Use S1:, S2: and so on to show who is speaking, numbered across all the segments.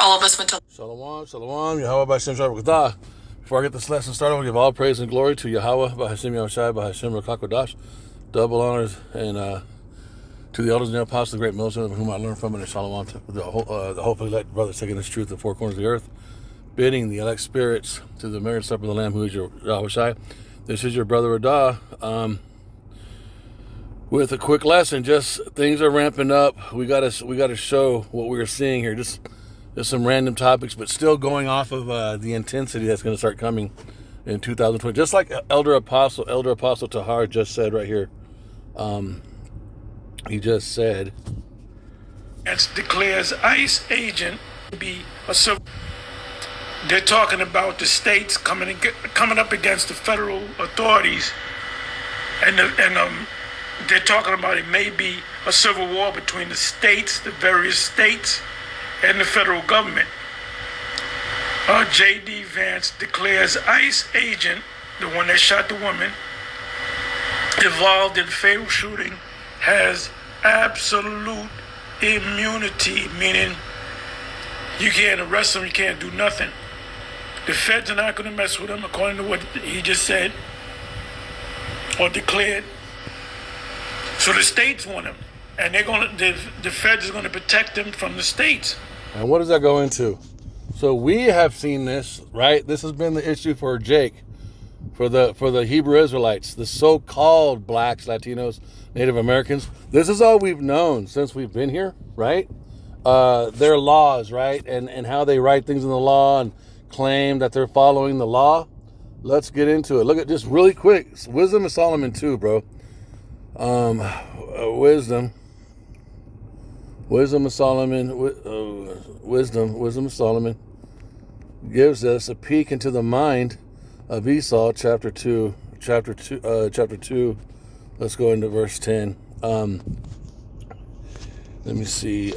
S1: all of us went to.
S2: Shalom, shalom, Yahweh B'Hashem Shabbat. Before I get this lesson started, I want to give all praise and glory to Yahweh B'Hashem Yahushai B'Hashem Rakakodash. Double honors and to the elders and the apostles, the great military, whom I learned from, and shalom to the hopefully let brothers taking this truth to the four corners of the earth, bidding the elect spirits to the marriage supper of the Lamb, who is your Yahushai. This is your brother Radah. With a quick lesson, just things are ramping up. We gotta show what we're seeing here. Just some random topics, but still going off of the intensity that's going to start coming in 2020. Just like Elder Apostle Tahar just said right here. He just said,
S3: "It declares ICE agent to be a civil." They're talking about the states coming up against the federal authorities, and they're talking about it may be a civil war between the states, the various states, and the federal government. J.D. Vance declares ICE agent, the one that shot the woman, involved in fatal shooting, has absolute immunity, meaning you can't arrest him, you can't do nothing. The feds are not going to mess with him, according to what he just said or declared. So the states want him, and the feds are going to protect him from the states.
S2: And what does that go into? So we have seen this, right? This has been the issue for Jake, for the Hebrew Israelites, the so-called blacks, Latinos, Native Americans. This is all we've known since we've been here, right? Their laws, right? And how they write things in the law and claim that they're following the law. Let's get into it. Look at just really quick. Wisdom of Solomon 2, bro. Wisdom of Solomon, wisdom of Solomon gives us a peek into the mind of Esau, chapter 2. Let's go into verse 10. Let me see.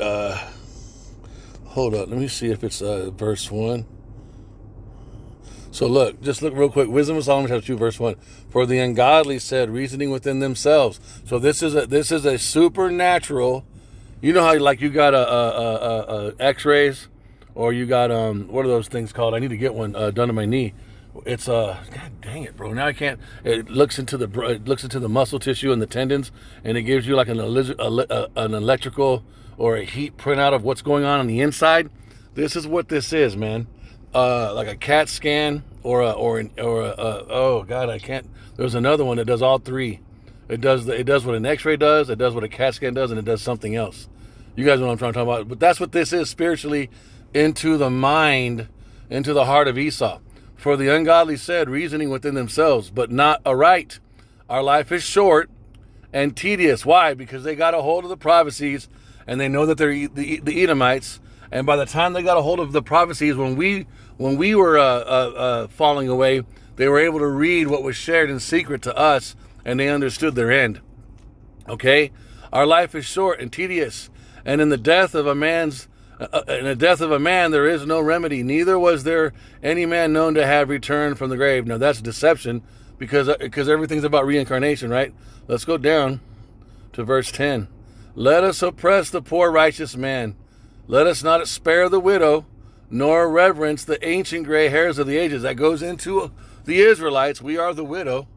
S2: Hold up. Let me see if it's verse 1. So look, just look real quick. Wisdom of Solomon chapter 2, verse 1. For the ungodly said, reasoning within themselves. So this is a supernatural. You know how like you got a X-rays, or you got what are those things called? I need to get one done on my knee. It's God dang it, bro. Now I can't. It looks into the muscle tissue and the tendons, and it gives you like an electrical or a heat printout of what's going on the inside. This is what this is, man. Like a CAT scan or oh God, I can't. There's another one that does all three. It does what an X-ray does, it does what a CAT scan does, and it does something else. You guys know what I'm trying to talk about. But that's what this is spiritually, into the mind, into the heart of Esau. For the ungodly said, reasoning within themselves, but not aright. Our life is short and tedious. Why? Because they got a hold of the prophecies, and they know that they're the Edomites. And by the time they got a hold of the prophecies, when we were falling away, they were able to read what was shared in secret to us, and they understood their end. Okay, our life is short and tedious, and in the death of a man there is no remedy. Neither was there any man known to have returned from the grave. Now that's deception, because everything's about reincarnation, right? Let's go down to verse 10. Let us oppress the poor righteous man. Let us not spare the widow, nor reverence the ancient gray hairs of the ages. That goes into the Israelites. We are the widow.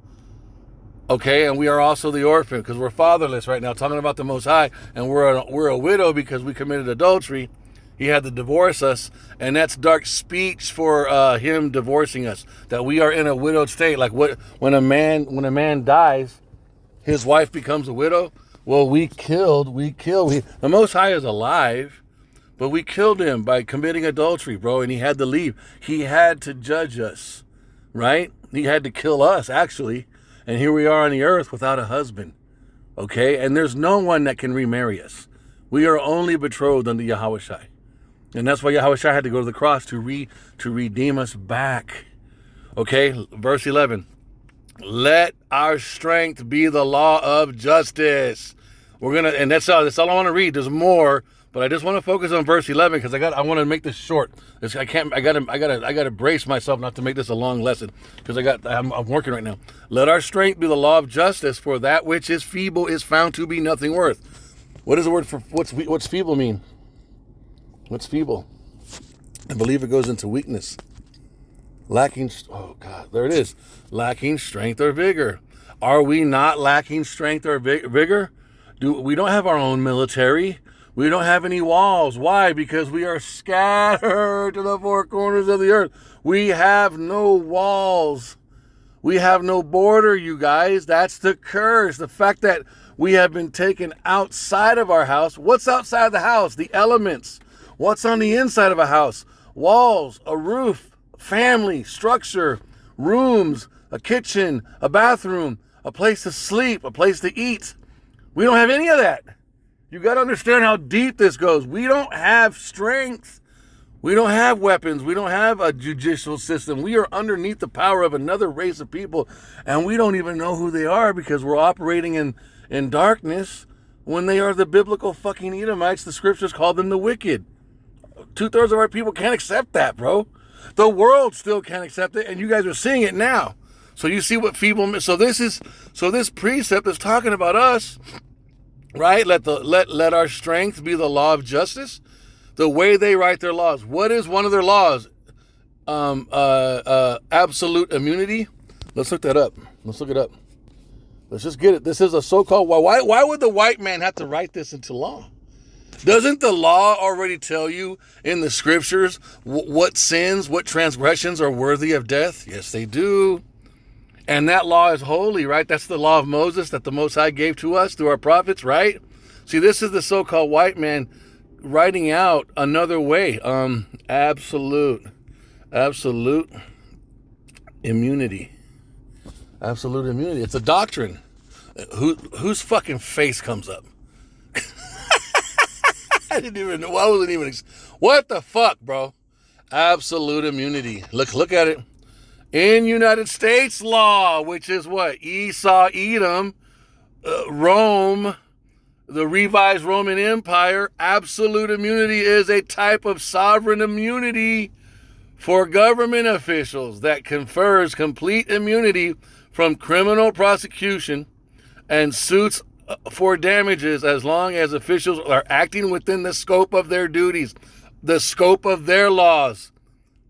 S2: Okay, and we are also the orphan, because we're fatherless right now, talking about the Most High, and we're a widow because we committed adultery. He had to divorce us, and that's dark speech for him divorcing us, that we are in a widowed state. Like when a man dies, his wife becomes a widow. Well, the Most High is alive, but we killed him by committing adultery, bro, and he had to leave. He had to judge us, right? He had to kill us, actually. And here we are on the earth without a husband, okay? And there's no one that can remarry us. We are only betrothed unto Yahushai. And that's why Yahushai had to go to the cross to redeem us back. Okay, verse 11. Let our strength be the law of justice. And that's all I want to read. There's more, but I just want to focus on verse 11 because I want to make this short. I gotta brace myself not to make this a long lesson because I'm working right now. Let our strength be the law of justice, for that which is feeble is found to be nothing worth. What is the word for what's feeble mean? What's feeble? I believe it goes into weakness. Oh God, there it is. Lacking strength or vigor. Are we not lacking strength or vigor? We don't have our own military. We don't have any walls. Why? Because we are scattered to the four corners of the earth. We have no walls. We have no border, you guys. That's the curse. The fact that we have been taken outside of our house. What's outside the house? The elements. What's on the inside of a house? Walls, a roof, family, structure, rooms, a kitchen, a bathroom, a place to sleep, a place to eat. We don't have any of that. You got to understand how deep this goes. We don't have strength. We don't have weapons. We don't have a judicial system. We are underneath the power of another race of people, and we don't even know who they are because we're operating in darkness when they are the biblical fucking Edomites. The scriptures call them the wicked. 2/3 of our people can't accept that, bro. The world still can't accept it, and you guys are seeing it now. So you see what so this precept is talking about us, right? Let our strength be the law of justice. The way they write their laws. What is one of their laws? Absolute immunity. Let's look that up. Let's look it up. Let's just get it. This is a so-called why would the white man have to write this into law? Doesn't the law already tell you in the scriptures what sins, what transgressions are worthy of death? Yes, they do. And that law is holy, right? That's the law of Moses that the Most High gave to us through our prophets, right? See, this is the so-called white man writing out another way. Absolute immunity. Absolute immunity. It's a doctrine. Whose fucking face comes up? I didn't even know. I wasn't even. What the fuck, bro? Absolute immunity. Look at it. In United States law, which is what? Esau, Edom, Rome, the revised Roman Empire, absolute immunity is a type of sovereign immunity for government officials that confers complete immunity from criminal prosecution and suits for damages as long as officials are acting within the scope of their duties, the scope of their laws,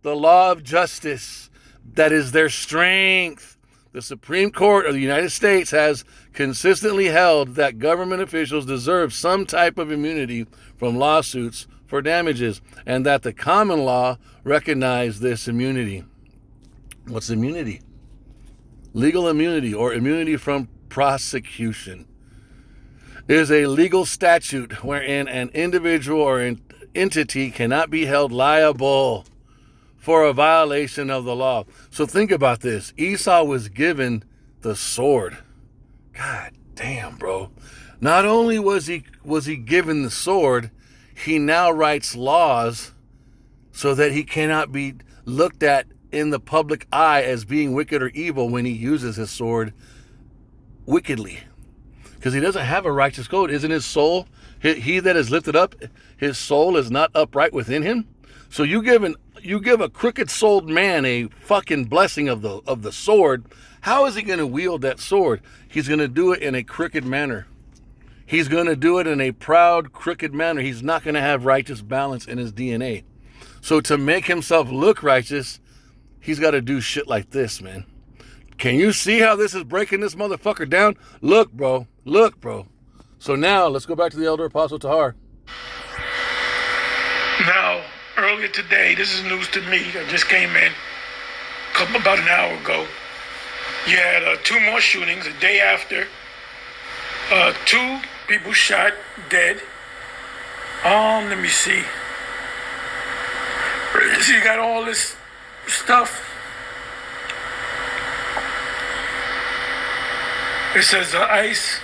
S2: the law of justice. That is their strength. The Supreme Court of the United States has consistently held that government officials deserve some type of immunity from lawsuits for damages, and that the common law recognized this immunity. What's immunity? Legal immunity, or immunity from prosecution, is a legal statute wherein an individual or an entity cannot be held liable for a violation of the law. So think about this. Esau was given the sword. God damn, bro. Not only was he given the sword, he now writes laws so that he cannot be looked at in the public eye as being wicked or evil when he uses his sword wickedly. Because he doesn't have a righteous code. Isn't his soul, he that is lifted up, his soul is not upright within him? So you give a crooked-souled man a fucking blessing of the sword. How is he going to wield that sword? He's going to do it in a crooked manner. He's going to do it in a proud, crooked manner. He's not going to have righteous balance in his DNA. So to make himself look righteous, he's got to do shit like this, man. Can you see how this is breaking this motherfucker down? Look, bro. Look, bro. So now, let's go back to the elder apostle Tahar.
S3: Now, earlier today, this is news to me. I just came in about an hour ago. You had 2 more shootings a day after. 2 people shot, dead. Let me see. So you got all this stuff. It says ICE,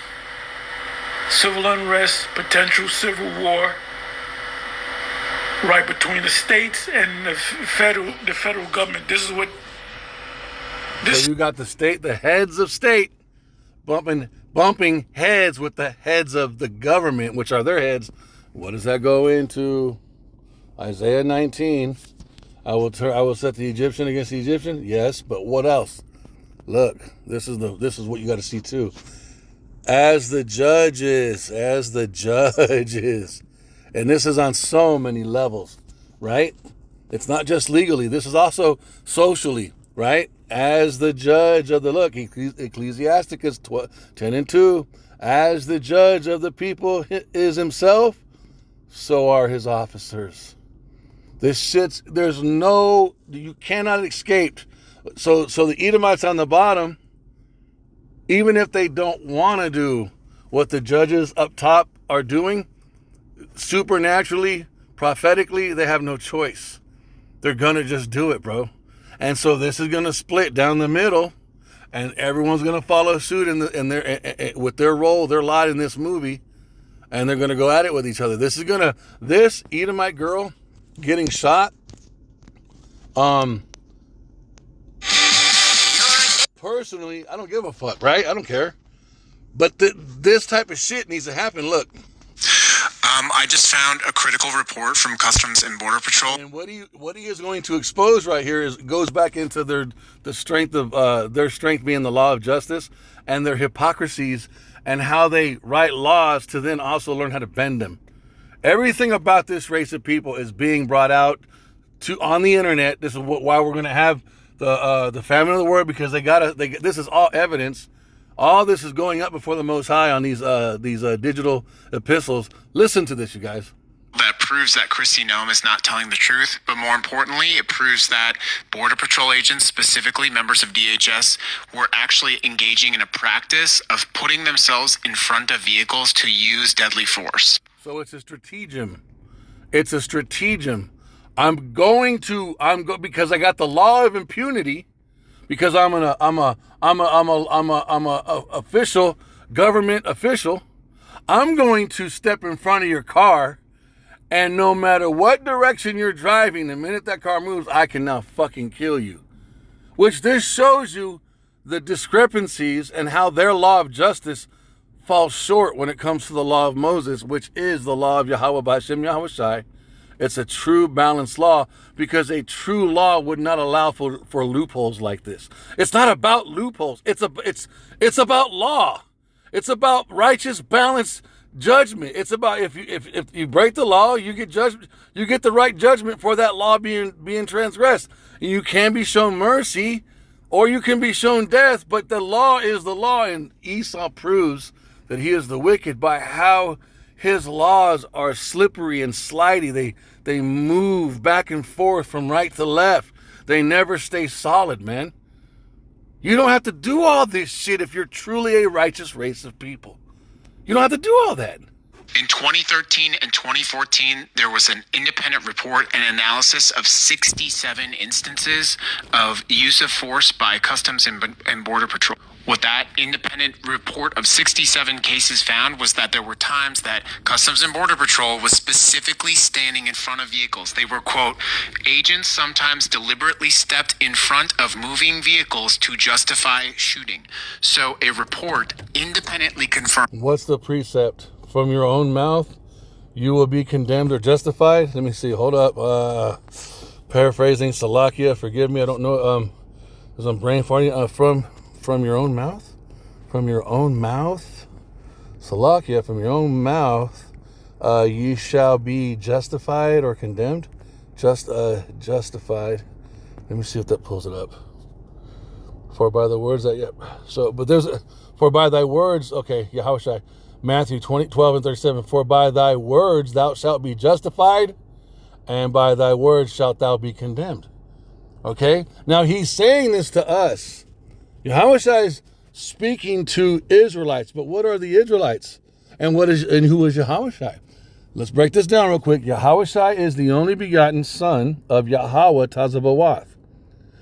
S3: civil unrest, potential civil war, right between the states and the federal government. This is what this.
S2: So you got the heads of state, bumping heads with the heads of the government, which are their heads. What does that go into? Isaiah 19. I will set the Egyptian against the Egyptian. Yes, but what else? Look, this is what you got to see too. As the judges, and this is on so many levels, right? It's not just legally. This is also socially, right? As the judge of the, look, Ecclesiasticus 10:2, as the judge of the people is himself, so are his officers. This shit's, you cannot escape. So the Edomites on the bottom, even if they don't want to do what the judges up top are doing, supernaturally, prophetically, they have no choice. They're going to just do it, bro. And so this is going to split down the middle, and everyone's going to follow suit with their role, their lot in this movie, and they're going to go at it with each other. This Edomite girl getting shot, personally, I don't give a fuck, right? I don't care. But this type of shit needs to happen. Look.
S1: I just found a critical report from Customs and Border Patrol.
S2: And what he is going to expose right here goes back into the strength of their strength being the law of justice, and their hypocrisies, and how they write laws to then also learn how to bend them. Everything about this race of people is being brought out on the internet. This is why we're going to have the famine of the word, because this is all evidence. All this is going up before the Most High on these digital epistles. Listen to this, you guys.
S1: That proves that Kristi Noem is not telling the truth, but more importantly, it proves that Border Patrol agents, specifically members of DHS, were actually engaging in a practice of putting themselves in front of vehicles to use deadly force.
S2: So it's a stratagem. It's a stratagem. Because I got the law of impunity. Because I'm a official, government official. I'm going to step in front of your car, and no matter what direction you're driving, the minute that car moves, I can now fucking kill you. Which this shows you the discrepancies and how their law of justice falls short when it comes to the law of Moses, which is the law of Yahweh B'Hashem Yahweh Shai. It's a true balanced law, because a true law would not allow for loopholes like this. It's not about loopholes. It's about law. It's about righteous, balanced judgment. It's about if you break the law, you get judgment. You get the right judgment for that law being transgressed. You can be shown mercy, or you can be shown death. But the law is the law, and Esau proves that he is the wicked by how his laws are slippery and slidey. They move back and forth from right to left. They never stay solid, man. You don't have to do all this shit if you're truly a righteous race of people. You don't have to do all that.
S1: In 2013 and 2014, there was an independent report and analysis of 67 instances of use of force by Customs and Border Patrol. What that independent report of 67 cases found was that there were times that Customs and Border Patrol was specifically standing in front of vehicles. They were, quote, agents sometimes deliberately stepped in front of moving vehicles to justify shooting. So a report independently confirmed.
S2: What's the precept? From your own mouth, you will be condemned or justified. Let me see. Hold up. Paraphrasing Salakia. Forgive me. I don't know. There's some brain farting. From your own mouth? From your own mouth? Salakia, from your own mouth, ye shall be justified or condemned? Justified. Let me see if that pulls it up. For by the words that, yep. So, but for by thy words, okay, Yahushua, Matthew 12:37, for by thy words thou shalt be justified, and by thy words shalt thou be condemned. Okay? Now he's saying this to us. Yahushua is speaking to Israelites, but what are the Israelites? And who is Yahushua? Let's break this down real quick. Yahushua is the only begotten son of Yahweh Tazabawath,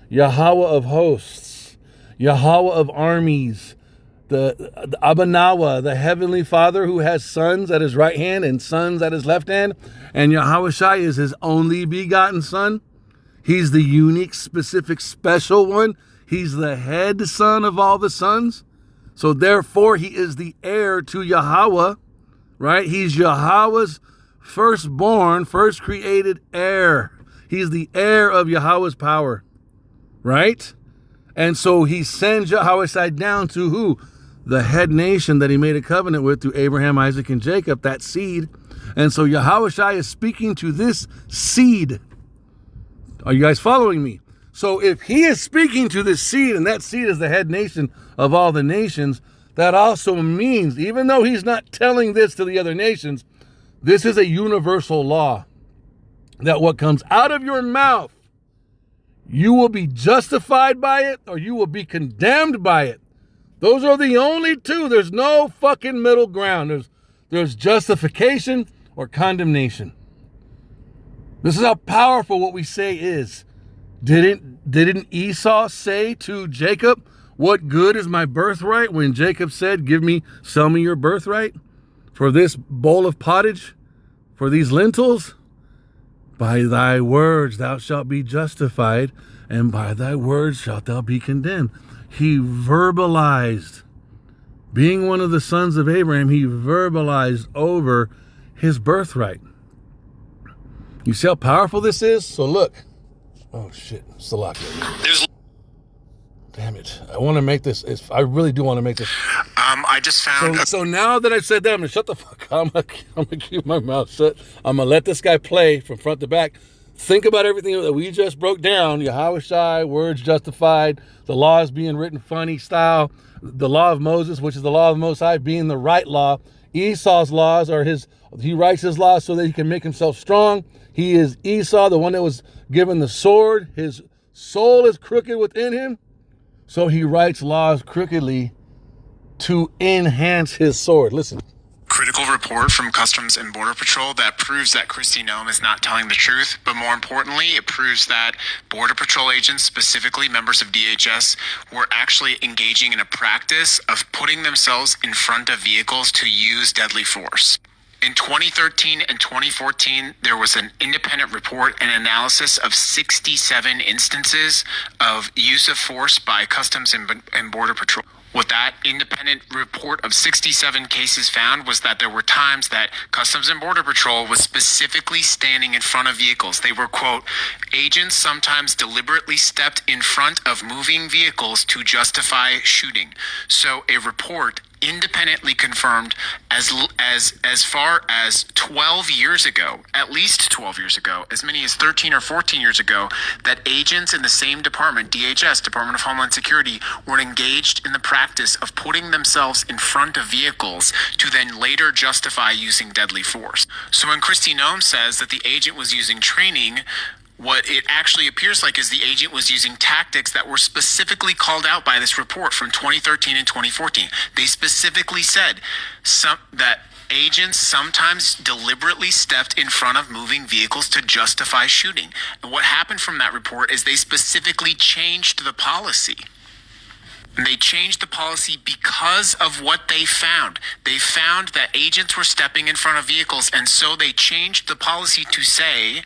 S2: Yahweh of hosts, Yahweh of armies, the Abanawa, the heavenly Father who has sons at his right hand and sons at his left hand. And Yahushua is his only begotten son. He's the unique, specific, special one. He's the head son of all the sons. So therefore, he is the heir to Yahweh, right? He's Yahweh's firstborn, first created heir. He's the heir of Yahweh's power, right? And so he sends Yahweh down to who? The head nation that he made a covenant with through Abraham, Isaac, and Jacob, that seed. And so Yahushua is speaking to this seed, Are you guys following me? So if he is speaking to this seed, and that seed is the head nation of all the nations, that also means, even though he's not telling this to the other nations, this is a universal law, that what comes out of your mouth, you will be justified by it or you will be condemned by it. Those are the only two. There's no fucking middle ground. There's justification or condemnation. This is how powerful what we say is. Didn't Esau say to Jacob, what good is my birthright, when Jacob said, sell me your birthright for this bowl of pottage, for these lentils? By thy words thou shalt be justified, and by thy words shalt thou be condemned. He verbalized, being one of the sons of Abraham, he verbalized over his birthright. You see how powerful this is? So look. Oh shit, Salakia. Damn it. I want to make this, I really do want to make this.
S1: I just found...
S2: So now that I've said that, I'm going to shut the fuck up. I'm going to keep my mouth shut. I'm going to let this guy play from front to back. Think about everything that we just broke down. Yahweh Shai, words justified, the laws being written funny style, the law of Moses, which is the law of the Most High, being the right law. Esau's laws are he writes his laws so that he can make himself strong. He is Esau, the one that was given the sword. His soul is crooked within him. So he writes laws crookedly to enhance his sword. Listen.
S1: Critical report from Customs and Border Patrol that proves that Kristi Noem is not telling the truth, but more importantly, it proves that Border Patrol agents, specifically members of DHS, were actually engaging in a practice of putting themselves in front of vehicles to use deadly force. In 2013 and 2014, there was an independent report and analysis of 67 instances of use of force by Customs and Border Patrol. What that independent report of 67 cases found was that there were times that Customs and Border Patrol was specifically standing in front of vehicles. They were, quote, agents sometimes deliberately stepped in front of moving vehicles to justify shooting. So a report independently confirmed as far as 12 years ago, at least 12 years ago, as many as 13 or 14 years ago, that agents in the same department, DHS, Department of Homeland Security, were engaged in the practice of putting themselves in front of vehicles to then later justify using deadly force. So when Kristi Noem says that the agent was using training, what it actually appears like is the agent was using tactics that were specifically called out by this report from 2013 and 2014. They specifically said that agents sometimes deliberately stepped in front of moving vehicles to justify shooting. And what happened from that report is they specifically changed the policy. And they changed the policy because of what they found. They found that agents were stepping in front of vehicles, and so they changed the policy to say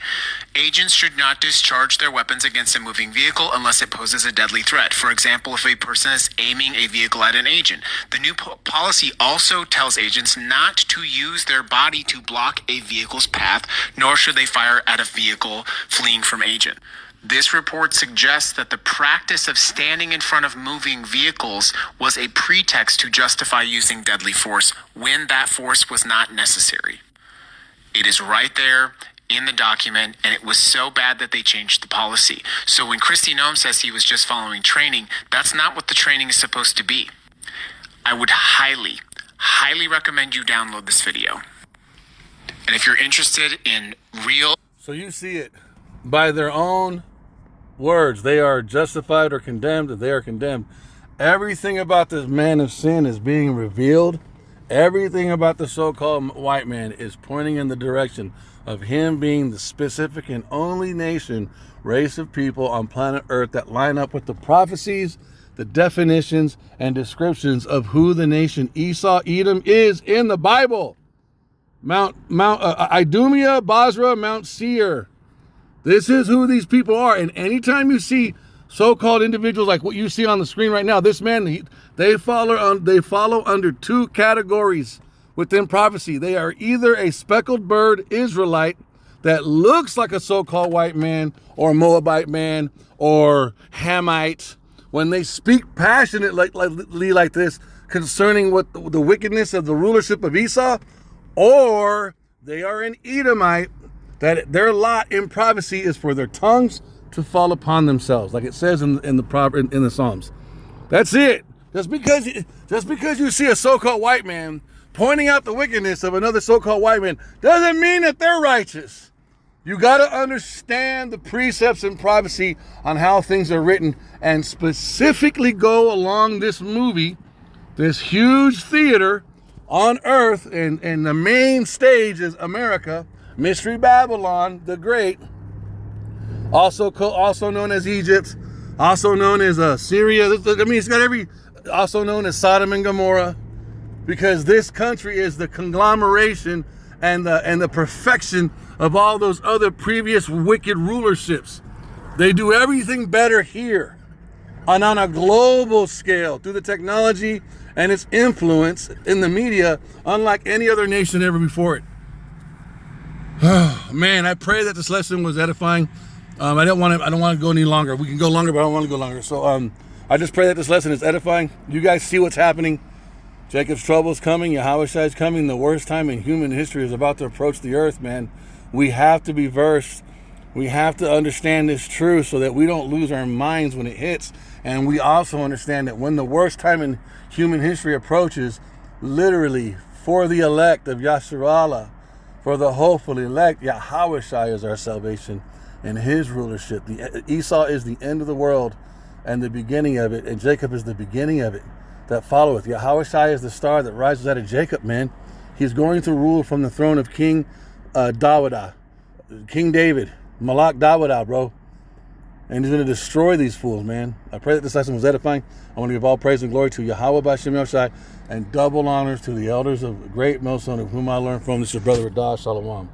S1: agents should not discharge their weapons against a moving vehicle unless it poses a deadly threat. For example, if a person is aiming a vehicle at an agent. The new policy also tells agents not to use their body to block a vehicle's path, nor should they fire at a vehicle fleeing from agent. This report suggests that the practice of standing in front of moving vehicles was a pretext to justify using deadly force when that force was not necessary. It is right there in the document, and it was so bad that they changed the policy. So when Kristi Noem says he was just following training, that's not what the training is supposed to be. I would highly, highly recommend you download this video. And if you're interested in real...
S2: So you see it. By their own words, they are justified or condemned. They are condemned. Everything about this man of sin is being revealed. Everything about the so-called white man is pointing in the direction of him being the specific and only nation, race of people on planet Earth that line up with the prophecies, the definitions, and descriptions of who the nation Esau, Edom is in the Bible. Mount Idumea, Basra, Mount Seir. This is who these people are. And anytime you see so-called individuals like what you see on the screen right now, this man, they follow under two categories within prophecy. They are either a speckled bird Israelite that looks like a so-called white man or Moabite man or Hamite. When they speak passionately like this concerning what the wickedness of the rulership of Esau, or they are an Edomite that their lot in privacy is for their tongues to fall upon themselves, like it says in the Psalms. That's it. Just because you see a so-called white man pointing out the wickedness of another so-called white man doesn't mean that they're righteous. You got to understand the precepts in privacy on how things are written, and specifically go along this movie, this huge theater on earth, and the main stage is America, Mystery Babylon the Great, also known as Egypt, also known as Syria. I mean, it's got also known as Sodom and Gomorrah, because this country is the conglomeration and the perfection of all those other previous wicked rulerships. They do everything better here, and on a global scale, through the technology and its influence in the media, unlike any other nation ever before it. Man, I pray that this lesson was edifying. I don't want to go any longer. We can go longer, but I don't want to go longer. So I just pray that this lesson is edifying. You guys see what's happening. Jacob's trouble is coming. Yahushua is coming. The worst time in human history is about to approach the earth, man. We have to be versed. We have to understand this truth so that we don't lose our minds when it hits. And we also understand that when the worst time in human history approaches, literally for the elect of Yasharallah, for the hopeful elect, Yahushua is our salvation and his rulership. Esau is the end of the world and the beginning of it, and Jacob is the beginning of it that followeth. Yahushua is the star that rises out of Jacob, man. He's going to rule from the throne of King King David, Malak Dawadah, bro. And he's going to destroy these fools, man. I pray that this lesson was edifying. I want to give all praise and glory to Yahweh B'Shem Yoshai, and double honors to the elders of Great Millstone, of whom I learned from. This is your brother Radah. Shalom.